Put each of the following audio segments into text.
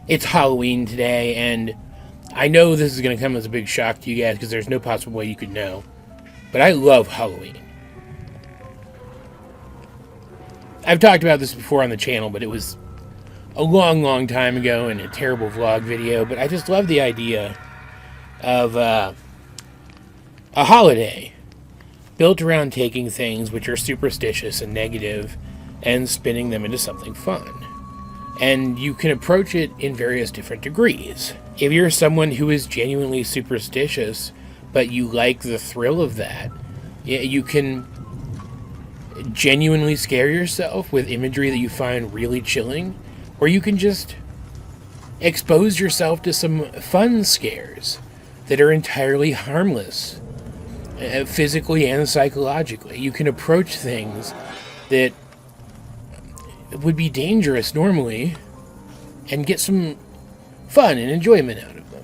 It's Halloween today, and I know this is going to come as a big shock to you guys because there's no possible way you could know. But I love Halloween. I've talked about this before on the channel, but it was a long, long time ago in a terrible vlog video. But I just love the idea of a holiday built around taking things which are superstitious and negative and spinning them into something fun. And you can approach it in various different degrees. If you're someone who is genuinely superstitious, but you like the thrill of that, you can genuinely scare yourself with imagery that you find really chilling, or you can just expose yourself to some fun scares that are entirely harmless, physically and psychologically. You can approach things that would be dangerous normally and get some fun and enjoyment out of them.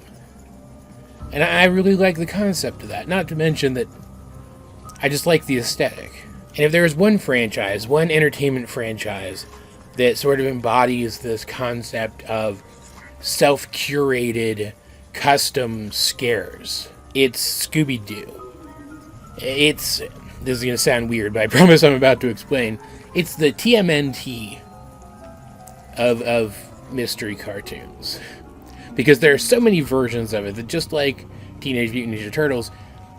And I really like the concept of that, not to mention that I just like the aesthetic. And if there is one franchise, one entertainment franchise that sort of embodies this concept of self-curated custom scares, it's Scooby-Doo. This is going to sound weird, but I promise I'm about to explain. It's the TMNT of mystery cartoons. Because there are so many versions of it that, just like Teenage Mutant Ninja Turtles,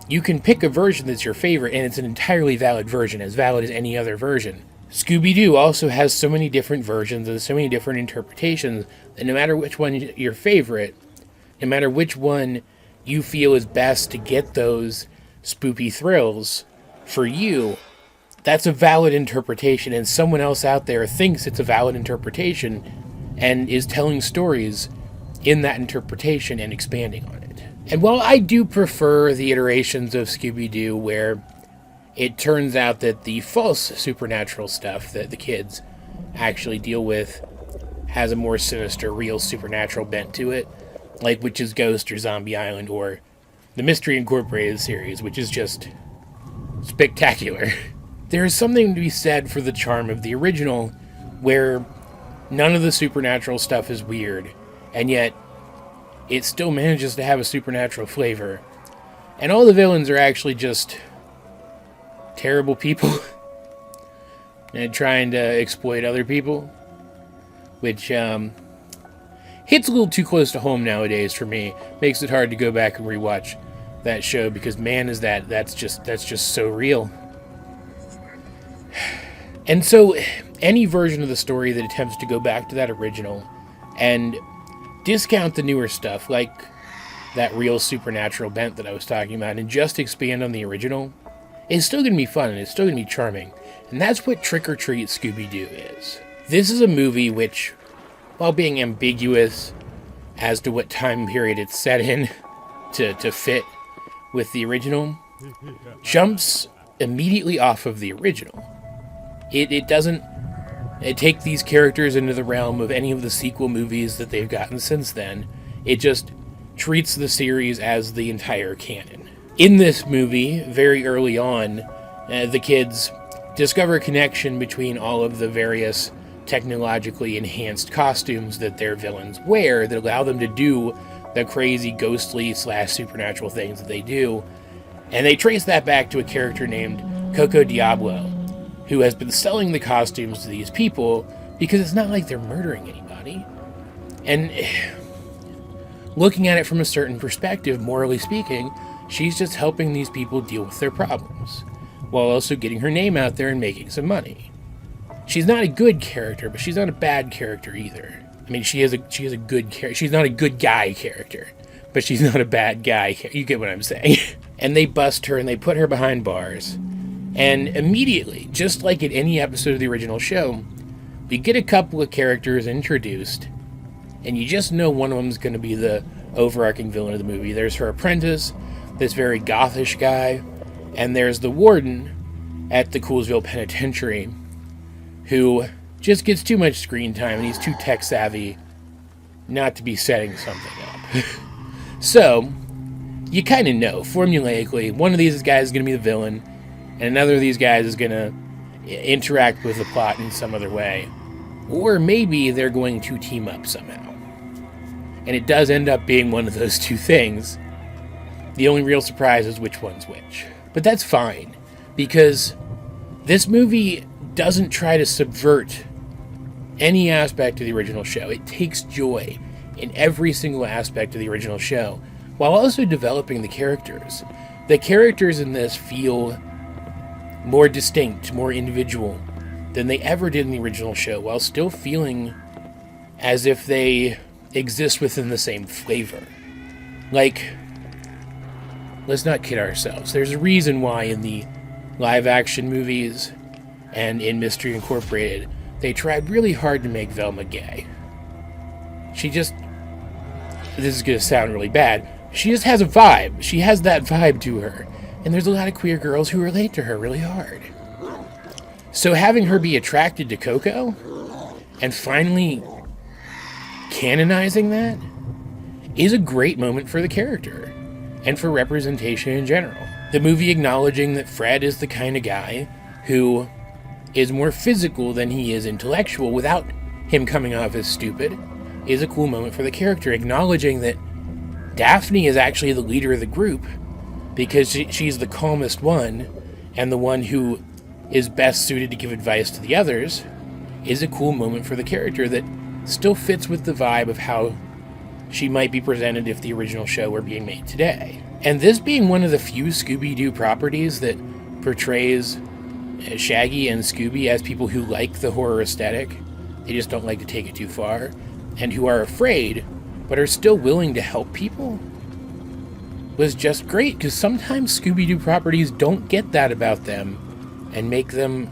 you can pick a version that's your favorite and it's an entirely valid version, as valid as any other version. Scooby-Doo also has so many different versions and so many different interpretations that no matter which one your favorite, no matter which one you feel is best to get those spoopy thrills for you, that's a valid interpretation, and someone else out there thinks it's a valid interpretation and is telling stories in that interpretation and expanding on it. And while I do prefer the iterations of Scooby-Doo where it turns out that the false supernatural stuff that the kids actually deal with has a more sinister, real supernatural bent to it, like Witch's Ghost or Zombie Island, or the Mystery Incorporated series, which is just spectacular. There is something to be said for the charm of the original, where none of the supernatural stuff is weird, and yet it still manages to have a supernatural flavor. And all the villains are actually just terrible people and trying to exploit other people, which hits a little too close to home nowadays for me. Makes it hard to go back and rewatch that show because, man, that's just so real. And so any version of the story that attempts to go back to that original and discount the newer stuff, like that real supernatural bent that I was talking about, and just expand on the original, is still going to be fun and it's still going to be charming. And that's what Trick or Treat Scooby-Doo is. This is a movie which, while being ambiguous as to what time period it's set in to fit with the original, jumps immediately off of the original. It doesn't take these characters into the realm of any of the sequel movies that they've gotten since then. It just treats the series as the entire canon. In this movie, very early on, the kids discover a connection between all of the various technologically enhanced costumes that their villains wear that allow them to do the crazy ghostly / supernatural things that they do. And they trace that back to a character named Coco Diablo, who has been selling the costumes to these people because it's not like they're murdering anybody. And looking at it from a certain perspective, morally speaking, she's just helping these people deal with their problems, while also getting her name out there and making some money. She's not a good character, but she's not a bad character either. I mean, she is a good character. She's not a good guy character, but she's not a bad guy. You get what I'm saying. And they bust her and they put her behind bars. And immediately, just like in any episode of the original show, we get a couple of characters introduced, and you just know one of them's going to be the overarching villain of the movie. There's her apprentice, this very gothish guy, and there's the warden at the Coolsville Penitentiary, who just gets too much screen time, and he's too tech-savvy not to be setting something up. So, you kind of know, formulaically, one of these guys is going to be the villain, and another of these guys is going to interact with the plot in some other way. or maybe they're going to team up somehow. And it does end up being one of those two things. The only real surprise is which one's which. But that's fine, because this movie doesn't try to subvert any aspect of the original show. It takes joy in every single aspect of the original show, while also developing the characters. The characters in this feel more distinct, more individual than they ever did in the original show, while still feeling as if they exist within the same flavor. Like, let's not kid ourselves. There's a reason why in the live-action movies and in Mystery Incorporated, they tried really hard to make Velma gay. This is going to sound really bad, she just has a vibe. She has that vibe to her. And there's a lot of queer girls who relate to her really hard. So having her be attracted to Coco, and finally canonizing that, is a great moment for the character, and for representation in general. The movie acknowledging that Fred is the kind of guy who is more physical than he is intellectual without him coming off as stupid is a cool moment for the character. Acknowledging that Daphne is actually the leader of the group because she's the calmest one and the one who is best suited to give advice to the others is a cool moment for the character that still fits with the vibe of how she might be presented if the original show were being made today. And this being one of the few Scooby-Doo properties that portrays Shaggy and Scooby as people who like the horror aesthetic, they just don't like to take it too far, and who are afraid, but are still willing to help people, was just great, because sometimes Scooby-Doo properties don't get that about them and make them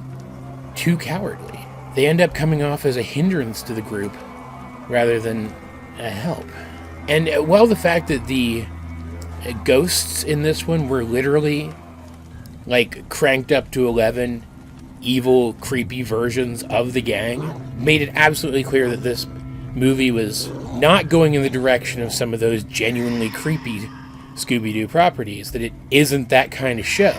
too cowardly. They end up coming off as a hindrance to the group rather than a help. And while the fact that the ghosts in this one were literally like cranked up to 11 evil, creepy versions of the gang, made it absolutely clear that this movie was not going in the direction of some of those genuinely creepy Scooby-Doo properties, that it isn't that kind of show.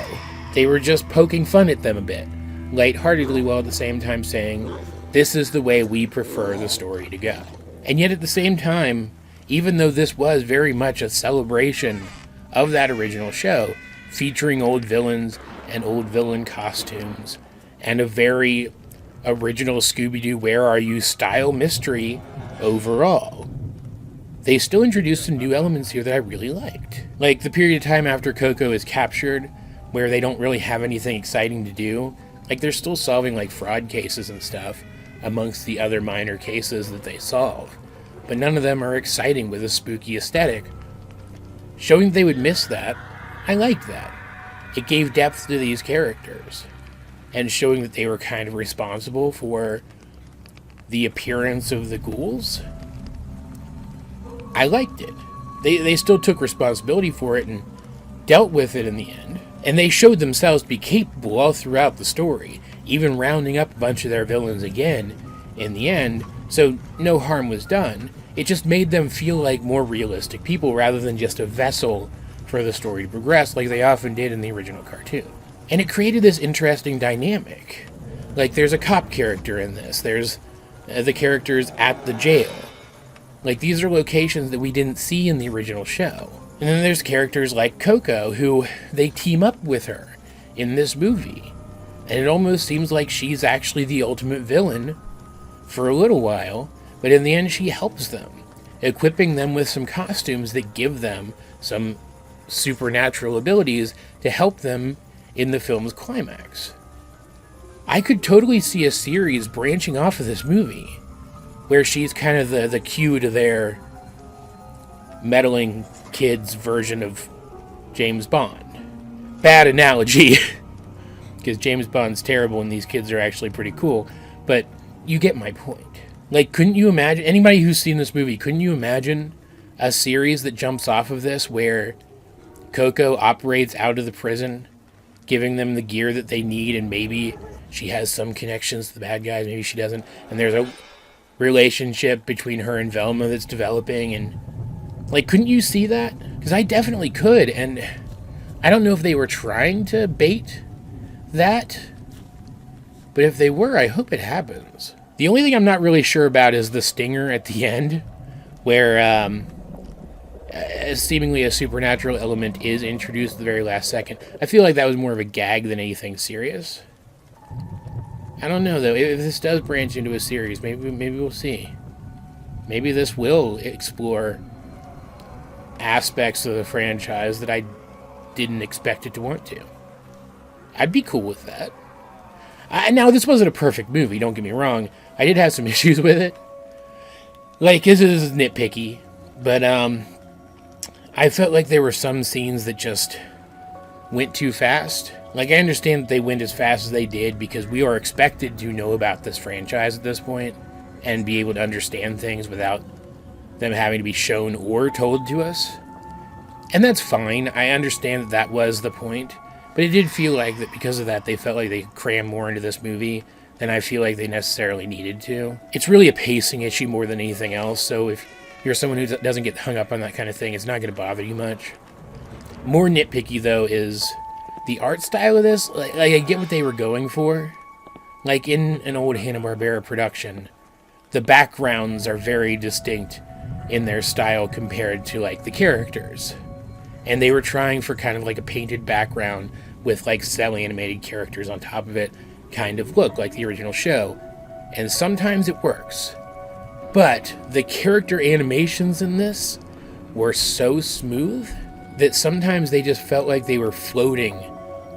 They were just poking fun at them a bit, lightheartedly, while at the same time saying, this is the way we prefer the story to go. And yet at the same time, even though this was very much a celebration of that original show, featuring old villains and old villain costumes, and a very original Scooby-Doo Where Are You style mystery overall, they still introduced some new elements here that I really liked. Like the period of time after Coco is captured, where they don't really have anything exciting to do. Like they're still solving like fraud cases and stuff amongst the other minor cases that they solve, but none of them are exciting with a spooky aesthetic. Showing they would miss that, I liked that. It gave depth to these characters, and showing that they were kind of responsible for the appearance of the ghouls, I liked it. They still took responsibility for it and dealt with it in the end. And they showed themselves to be capable all throughout the story, even rounding up a bunch of their villains again in the end, so no harm was done. It just made them feel like more realistic people rather than just a vessel for the story to progress like they often did in the original cartoon. And it created this interesting dynamic. Like there's a cop character in this, there's the characters at the jail. Like these are locations that we didn't see in the original show. And then there's characters like Coco, who they team up with her in this movie. And it almost seems like she's actually the ultimate villain for a little while, but in the end she helps them, equipping them with some costumes that give them some supernatural abilities to help them in the film's climax. I could totally see a series branching off of this movie, where she's kind of the cue to their meddling kids version of James Bond. Bad analogy, because James Bond's terrible and these kids are actually pretty cool, but you get my point. Like, couldn't you imagine, anybody who's seen this movie, couldn't you imagine a series that jumps off of this where Coco operates out of the prison, giving them the gear that they need, and maybe she has some connections to the bad guys, maybe she doesn't, and there's a relationship between her and Velma that's developing, and like, couldn't you see that? Because I definitely could, and I don't know if they were trying to bait that, but if they were, I hope it happens. The only thing I'm not really sure about is the stinger at the end, where seemingly a supernatural element is introduced at the very last second. I feel like that was more of a gag than anything serious. I don't know, though. If this does branch into a series, maybe we'll see. Maybe this will explore aspects of the franchise that I didn't expect it to want to. I'd be cool with that. Now, this wasn't a perfect movie, don't get me wrong. I did have some issues with it. Like, this is nitpicky, but I felt like there were some scenes that just went too fast. Like, I understand that they went as fast as they did because we are expected to know about this franchise at this point and be able to understand things without them having to be shown or told to us. And that's fine. I understand that that was the point. But it did feel like that because of that, they felt like they crammed more into this movie than I feel like they necessarily needed to. It's really a pacing issue more than anything else, so if you're someone who doesn't get hung up on that kind of thing, it's not going to bother you much. More nitpicky, though, is the art style of this. Like, I get what they were going for. Like, in an old Hanna-Barbera production, the backgrounds are very distinct in their style compared to, like, the characters. And they were trying for kind of like a painted background with like cel animated characters on top of it kind of look like the original show. And sometimes it works. But the character animations in this were so smooth that sometimes they just felt like they were floating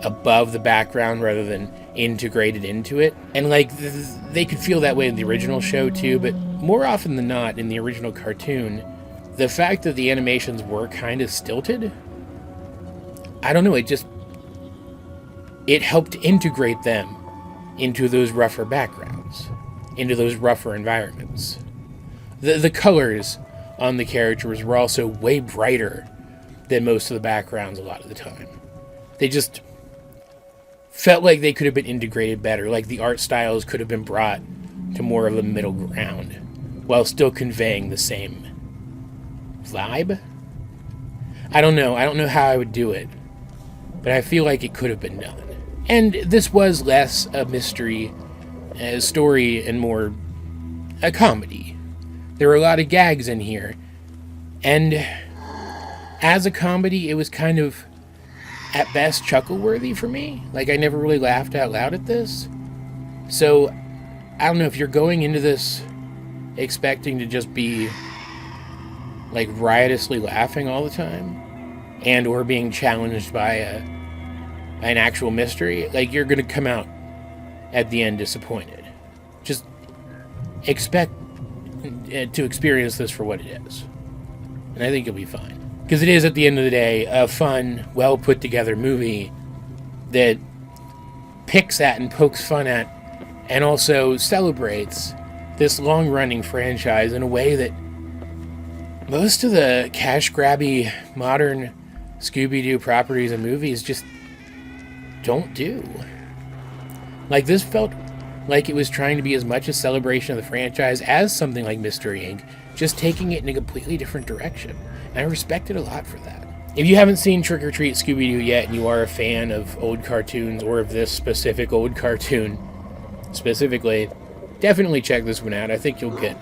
above the background rather than integrated into it. And like they could feel that way in the original show too, but more often than not in the original cartoon, the fact that the animations were kind of stilted, I don't know, it helped integrate them into those rougher backgrounds, into those rougher environments. The colors on the characters were also way brighter than most of the backgrounds a lot of the time. They just felt like they could have been integrated better, like the art styles could have been brought to more of a middle ground, while still conveying the same vibe? I don't know how I would do it, but I feel like it could have been done. And this was less a mystery story and more a comedy. There were a lot of gags in here, and as a comedy, it was kind of, at best, chuckle-worthy for me. Like, I never really laughed out loud at this. So, I don't know, if you're going into this expecting to just be like riotously laughing all the time and or being challenged by an actual mystery, like, you're going to come out at the end disappointed. Just expect to experience this for what it is. And I think you'll be fine. Because it is, at the end of the day, a fun, well put together movie that picks at and pokes fun at and also celebrates this long-running franchise in a way that most of the cash-grabby modern Scooby-Doo properties and movies just don't do. Like, this felt like it was trying to be as much a celebration of the franchise as something like Mystery Inc., just taking it in a completely different direction. And I respect it a lot for that. If you haven't seen Trick or Treat Scooby-Doo yet and you are a fan of old cartoons or of this specific old cartoon specifically, definitely check this one out. I think you'll get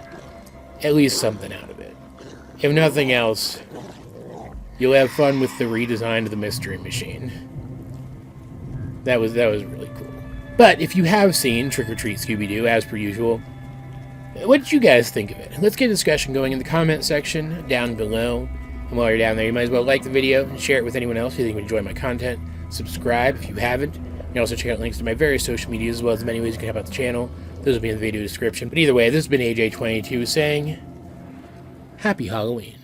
at least something out of it. If nothing else, you'll have fun with the redesign of the Mystery Machine. That was really cool. But if you have seen Trick or Treat Scooby-Doo, as per usual, what did you guys think of it? Let's get a discussion going in the comment section down below. And while you're down there, you might as well like the video and share it with anyone else who you think would enjoy my content. Subscribe if you haven't. You can also check out links to my various social medias, as well as many ways you can help out the channel. Those will be in the video description. But either way, this has been AJ22 saying, Happy Halloween.